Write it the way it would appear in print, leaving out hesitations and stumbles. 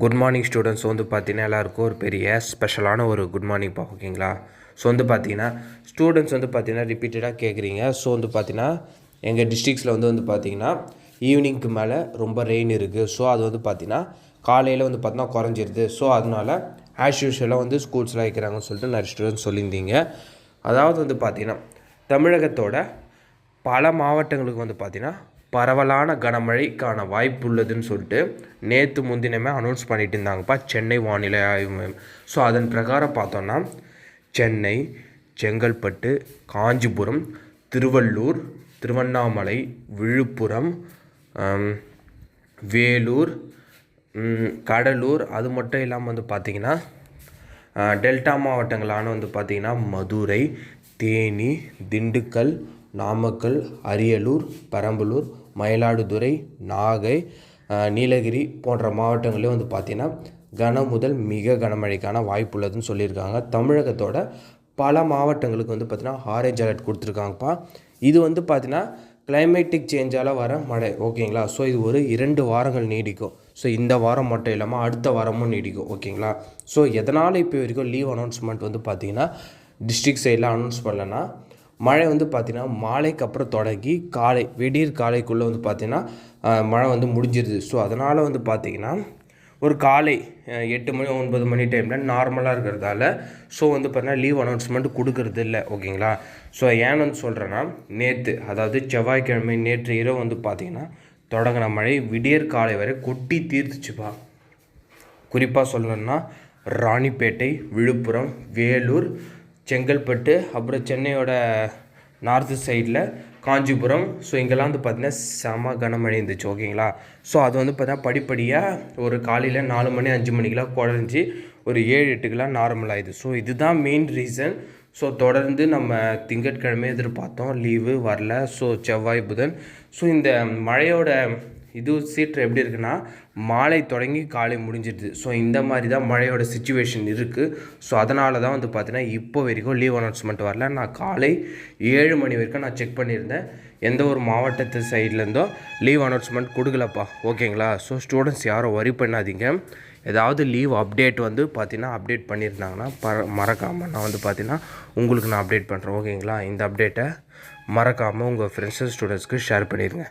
Good morning students வந்து பார்த்தீங்கன்னா எல்லாருக்கும் ஒரு பெரிய ஸ்பெஷலான ஒரு குட் மார்னிங்ப்பா ஓகேங்களா. ஸோ வந்து பார்த்தீங்கன்னா ஸ்டூடெண்ட்ஸ் வந்து பார்த்தீங்கன்னா ரிப்பீட்டடாக கேட்குறீங்க. ஸோ வந்து பார்த்தீங்கன்னா எங்கள் டிஸ்ட்ரிக்ஸில் வந்து பார்த்தீங்கன்னா ஈவினிங்க்கு மேலே ரொம்ப ரெயின் இருக்குது. ஸோ அது வந்து பார்த்தீங்கன்னா காலையில் வந்து பார்த்தீங்கன்னா குறைஞ்சிருது. ஸோ அதனால ஆஸ் யூஷுவலாக வந்து ஸ்கூல்ஸ்லாம் வைக்கிறாங்கன்னு சொல்லிட்டு நிறைய ஸ்டூடெண்ட்ஸ் சொல்லியிருந்தீங்க. அதாவது வந்து பார்த்தீங்கன்னா தமிழகத்தோட பல மாவட்டங்களுக்கு வந்து பார்த்தீங்கன்னா பரவலான கனமழைக்கான வாய்ப்பு உள்ளதுன்னு சொல்லிட்டு நேற்று முன்தினமே அனௌன்ஸ் பண்ணிட்டு இருந்தாங்கப்பா சென்னை வானிலை ஆய்வு மையம். ஸோ அதன் பிரகாரம் பார்த்தோன்னா சென்னை, செங்கல்பட்டு, காஞ்சிபுரம், திருவள்ளூர், திருவண்ணாமலை, விழுப்புரம், வேலூர், கடலூர், அது மட்டும் இல்லாமல் வந்து பார்த்திங்கன்னா டெல்டா மாவட்டங்களான வந்து பார்த்திங்கன்னா மதுரை, தேனி, திண்டுக்கல், நாமக்கல், அரியலூர், பெரம்பலூர், மயிலாடுதுறை, நாகை, நீலகிரி போன்ற மாவட்டங்களே வந்து பார்த்திங்கன்னா கன முதல் மிக கனமழைக்கான வாய்ப்பு உள்ளதுன்னு சொல்லியிருக்காங்க. தமிழகத்தோட பல மாவட்டங்களுக்கு வந்து பார்த்திங்கன்னா ஆரஞ்ச் அலர்ட் கொடுத்துருக்காங்கப்பா. இது வந்து பார்த்திங்கன்னா கிளைமேட்டிக் சேஞ்சால் வர மழை ஓகேங்களா. ஸோ இது ஒரு 2 வாரங்கள் நீடிக்கும். ஸோ இந்த வாரம் மட்டும் இல்லாமல் அடுத்த வாரமும் நீடிக்கும் ஓகேங்களா. ஸோ எதனால் இப்போ வரைக்கும் லீவ் அனௌன்ஸ்மெண்ட் வந்து பார்த்திங்கன்னா டிஸ்ட்ரிக்ட் சைடில் அனௌன்ஸ் பண்ணலன்னா மழை வந்து பார்த்திங்கன்னா மாலைக்கு அப்புறம் தொடங்கி விடியற் காலைக்குள்ளே வந்து பார்த்திங்கன்னா மழை வந்து முடிஞ்சிருது. ஸோ அதனால் வந்து பார்த்திங்கன்னா ஒரு காலை 8 மணி 9 மணி டைமில் நார்மலாக இருக்கிறதால ஸோ வந்து பார்த்தீங்கன்னா லீவ் அனௌன்ஸ்மெண்ட் கொடுக்கறது இல்லை ஓகேங்களா. ஸோ ஏன்னு வந்து சொல்கிறேன்னா நேற்று அதாவது செவ்வாய்க்கிழமை நேற்று இரவு வந்து பார்த்திங்கன்னா தொடங்கின மழை விடியற் காலை வரை கொட்டி தீர்த்துச்சுப்பா. குறிப்பாக சொல்லணும்னா ராணிப்பேட்டை, விழுப்புரம், வேலூர், செங்கல்பட்டு, அப்புறம் சென்னையோட நார்த்து சைடில் காஞ்சிபுரம், ஸோ இங்கெல்லாம் வந்து பார்த்திங்கன்னா செம கனமழை இருந்துச்சு ஓகேங்களா. ஸோ அது வந்து பார்த்தா படிப்படியாக ஒரு காலையில் 4 மணி 5 மணிக்கெலாம் குறைஞ்சி ஒரு 7-8க்கெலாம் நார்மல் ஆகிடுது. ஸோ இதுதான் மெயின் ரீசன். ஸோ தொடர்ந்து நம்ம திங்கட்கிழமை எதிர்பார்த்தோம், லீவு வரல. ஸோ செவ்வாய், புதன், ஸோ இந்த மழையோட இது சீற்று எப்படி இருக்குன்னா மாலை தொடங்கி காலை முடிஞ்சிடுது. ஸோ இந்த மாதிரி தான் மழையோட சிச்சுவேஷன் இருக்குது. ஸோ அதனால தான் வந்து பார்த்தீங்கன்னா இப்போ வரைக்கும் லீவ் அனௌன்ஸ்மெண்ட் வரல. நான் காலை 7 மணி வரைக்கும் நான் செக் பண்ணியிருந்தேன், எந்த ஒரு மாவட்டத்து சைட்லேருந்தோ லீவ் அனௌன்ஸ்மெண்ட் கொடுக்கலப்பா ஓகேங்களா. ஸோ ஸ்டூடெண்ட்ஸ் யாரும் வரி பண்ணாதீங்க. ஏதாவது லீவ் அப்டேட் வந்து பார்த்தீங்கன்னா அப்டேட் பண்ணியிருந்தாங்கன்னா மறக்காமல் நான் வந்து பார்த்தீங்கன்னா உங்களுக்கு நான் அப்டேட் பண்ணுறேன் ஓகேங்களா. இந்த அப்டேட்டை மறக்காமல் உங்கள் ஃப்ரெண்ட்ஸ் அண்ட் ஸ்டூடெண்ட்ஸ்க்கு ஷேர் பண்ணிடுங்க.